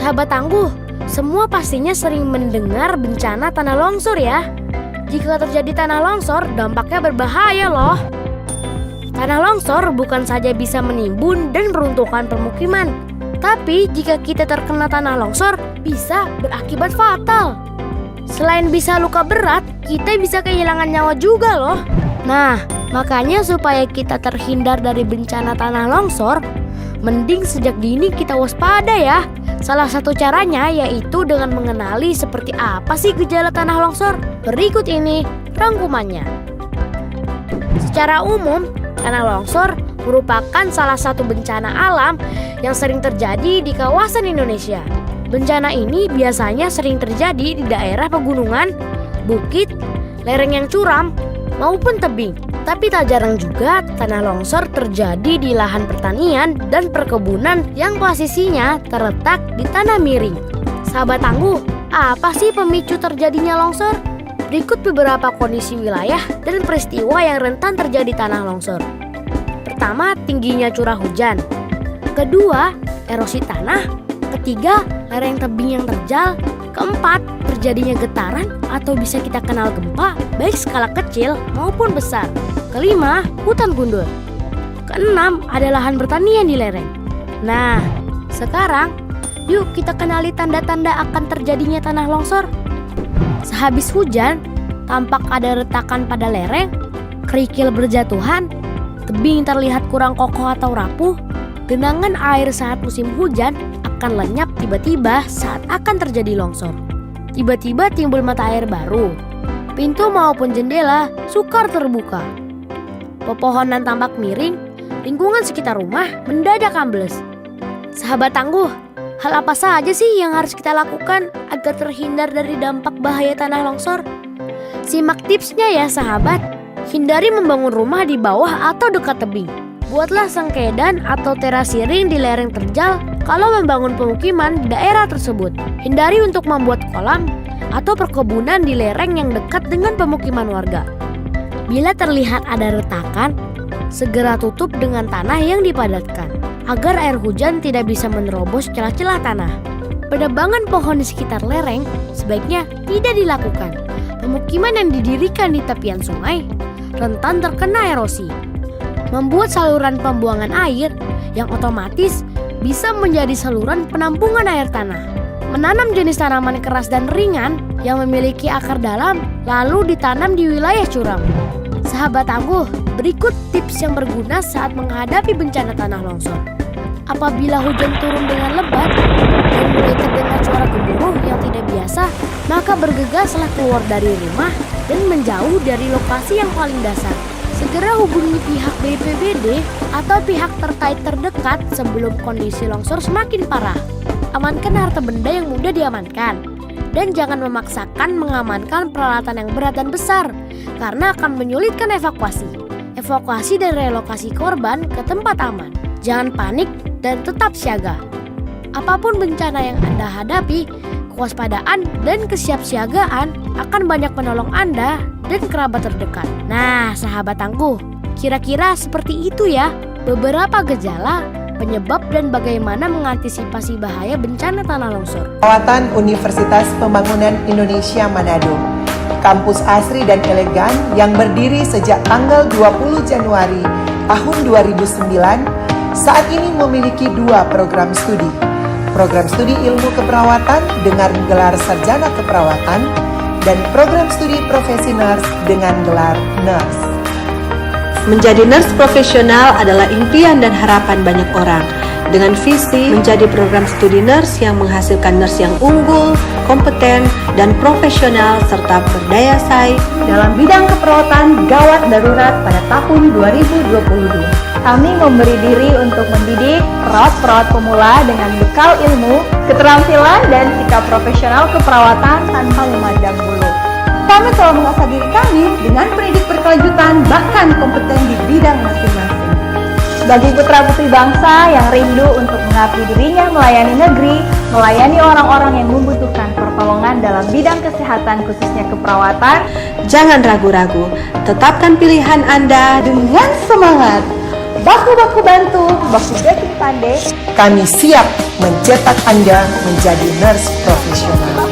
Sahabat tangguh, semua pastinya sering mendengar bencana tanah longsor ya. Jika terjadi tanah longsor, dampaknya berbahaya loh. Tanah longsor bukan saja bisa menimbun dan meruntuhkan permukiman, tapi jika kita terkena tanah longsor, bisa berakibat fatal. Selain bisa luka berat, kita bisa kehilangan nyawa juga loh. Nah, makanya supaya kita terhindar dari bencana tanah longsor, mending sejak dini kita waspada ya. Salah satu caranya yaitu dengan mengenali seperti apa sih gejala tanah longsor. Berikut ini rangkumannya. Secara umum, tanah longsor merupakan salah satu bencana alam yang sering terjadi di kawasan Indonesia. Bencana ini biasanya sering terjadi di daerah pegunungan, bukit, lereng yang curam, maupun tebing. Tapi tak jarang juga tanah longsor terjadi di lahan pertanian dan perkebunan yang posisinya terletak di tanah miring. Sahabat tangguh, apa sih pemicu terjadinya longsor? Berikut beberapa kondisi wilayah dan peristiwa yang rentan terjadi tanah longsor. Pertama, tingginya curah hujan. Kedua, erosi tanah. Ketiga, lereng tebing yang terjal. Keempat, terjadinya getaran atau bisa kita kenal gempa, baik skala kecil maupun besar. Kelima, hutan gundul. Keenam, ada lahan pertanian di lereng. Nah, sekarang yuk kita kenali tanda-tanda akan terjadinya tanah longsor. Sehabis hujan, tampak ada retakan pada lereng, kerikil berjatuhan, tebing terlihat kurang kokoh atau rapuh, genangan air saat musim hujan akan lenyap tiba-tiba saat akan terjadi longsor. Tiba-tiba timbul mata air baru. Pintu maupun jendela sukar terbuka. Pepohonan tampak miring, lingkungan sekitar rumah mendadak ambles. Sahabat tangguh, hal apa saja sih yang harus kita lakukan agar terhindar dari dampak bahaya tanah longsor? Simak tipsnya ya sahabat. Hindari membangun rumah di bawah atau dekat tebing. Buatlah sengkedan atau terasiring di lereng terjal kalau membangun pemukiman di daerah tersebut. Hindari untuk membuat kolam atau perkebunan di lereng yang dekat dengan pemukiman warga. Bila terlihat ada retakan, segera tutup dengan tanah yang dipadatkan agar air hujan tidak bisa menerobos celah-celah tanah. Penebangan pohon di sekitar lereng sebaiknya tidak dilakukan. Pemukiman yang didirikan di tepian sungai rentan terkena erosi. Membuat saluran pembuangan air yang otomatis bisa menjadi saluran penampungan air tanah. Menanam jenis tanaman keras dan ringan yang memiliki akar dalam lalu ditanam di wilayah curam. Sahabat tangguh, berikut tips yang berguna saat menghadapi bencana tanah longsor. Apabila hujan turun dengan lebat dan mulai terdengar suara gemuruh yang tidak biasa, maka bergegaslah keluar dari rumah dan menjauh dari lokasi yang paling dasar. Segera hubungi pihak BPBD atau pihak terkait terdekat sebelum kondisi longsor semakin parah. Amankan harta benda yang mudah diamankan. Dan jangan memaksakan mengamankan peralatan yang berat dan besar, karena akan menyulitkan evakuasi. Evakuasi dan relokasi korban ke tempat aman. Jangan panik dan tetap siaga. Apapun bencana yang Anda hadapi, kewaspadaan dan kesiapsiagaan akan banyak menolong Anda dan kerabat terdekat. Nah, sahabat tangguh, kira-kira seperti itu ya beberapa gejala, penyebab dan bagaimana mengantisipasi bahaya bencana tanah longsor. Perawatan Universitas Pembangunan Indonesia Manado, kampus asri dan elegan yang berdiri sejak tanggal 20 Januari tahun 2009, saat ini memiliki 2 program studi. Program studi ilmu keperawatan dengan gelar sarjana keperawatan dan program studi profesi nurse dengan gelar nurse. Menjadi nurse profesional adalah impian dan harapan banyak orang. Dengan visi menjadi program studi nurse yang menghasilkan nurse yang unggul, kompeten, dan profesional serta berdaya saing dalam bidang keperawatan gawat darurat pada tahun 2022. Kami memberi diri untuk mendidik perawat-perawat pemula dengan bekal ilmu, keterampilan, dan sikap profesional keperawatan tanpa memandang bulu. Kami telah mengasah diri kami dengan pendidik berkelanjutan bahkan kompeten di bidang masing-masing. Bagi putra-putri bangsa yang rindu untuk mengabdi dirinya melayani negeri, melayani orang-orang yang membutuhkan pertolongan dalam bidang kesehatan khususnya keperawatan, jangan ragu-ragu, tetapkan pilihan Anda dengan semangat. baku-baku bantu, baku baking pandai, kami siap mencetak Anda menjadi nurse profesional.